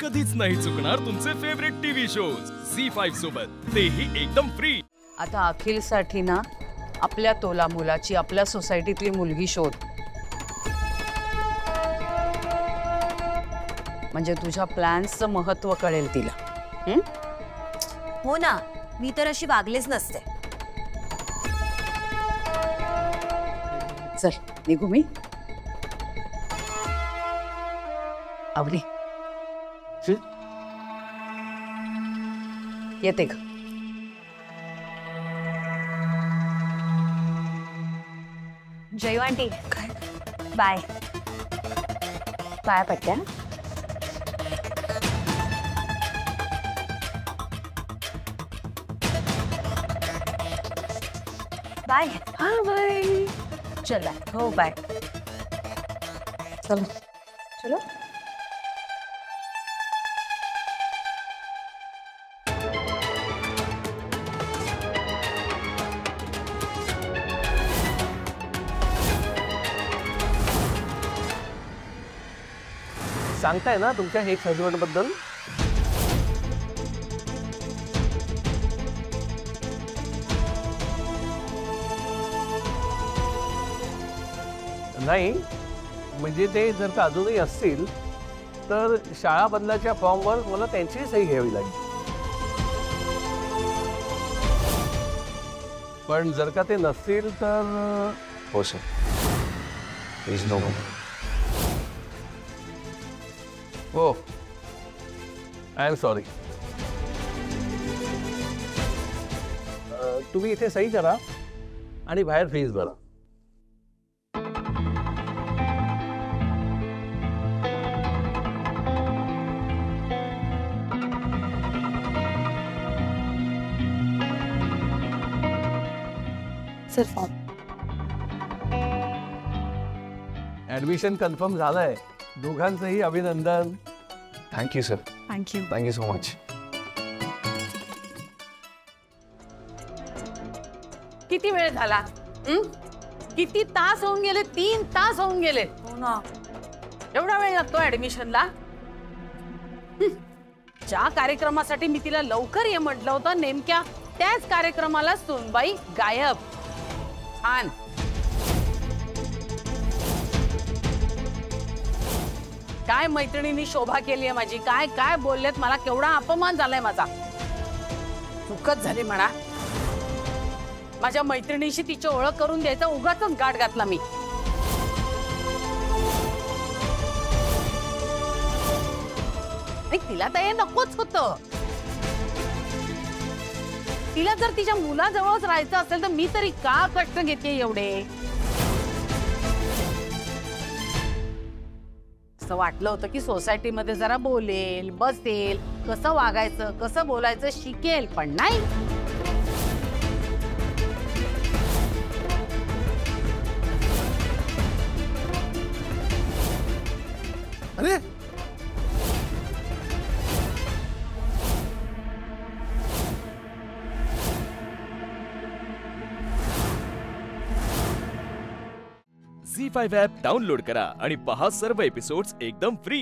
कधीच नाही चुकणार तुमचे फेवरेट टीव्ही शोज झी5 सोबत, तेही एकदम फ्री। आता अखिलसाठी ना आपल्या तोला मुलाची आपल्या सोसायटीतली मुलगी शोध, म्हणजे तुझ्या प्लॅन्सचं महत्त्व कळेल तिला। हो ना, मी तर अशी वागलेच नसते। चल निघू मी। आवली येते का? जयू आंटी बाय बाय पट्ट्या। बाय। हाँ बाय। चल बाय। हो बाय। चलो चलो। सांगताय ना तुमच्या एक्स हजबंड बद्दल? नाही म्हणजे ते जर का अजूनही असतील तर शाळा बदलाच्या फॉर्मवर मला त्यांची सही घ्यावी लागेल, पण जर का ते नसतील तर हो सर, प्लीज नो। हो, आय एम सॉरी। तुम्ही इथे सही करा आणि बाहेर फीस भरा। सर फॉर्म ऍडमिशन कन्फर्म झालंय, दोघांचंही अभिनंदन। Thank you sir, thank you. Thank you so much. किती वेळ झाला? किती तास होऊन गेले? 3 तास होऊन गेले। हो ना, एवढा वेळ लागतो ऍडमिशनला? ज्या कार्यक्रमासाठी मी तिला लवकर ये म्हटलं होतं, नेमक्या त्याच कार्यक्रमाला सुनबाई गायब। छान। काय मैत्रिणींनी शोभा केली आहे माझी, काय काय बोललेत मला, केवढा अपमान झालाय माझा। चुकत झाली म्हणा, माझ्या मैत्रिणीशी तिची ओळख करून द्यायचा उगाचच गाठ घातला मी। तिला तर हे नकोच होतं। तिला जर तिच्या मुलाजवळच राहायचं असेल तर मी तरी का कष्ट घेते एवढे? असं वाटलं होतं की सोसायटीमध्ये जरा बोलेल, बसेल, कसं वागायचं, कसं बोलायचं शिकेल, पण नाही। अरे झी5 ॲप डाउनलोड करा आणि पहा सर्व एपिसोड्स एकदम फ्री।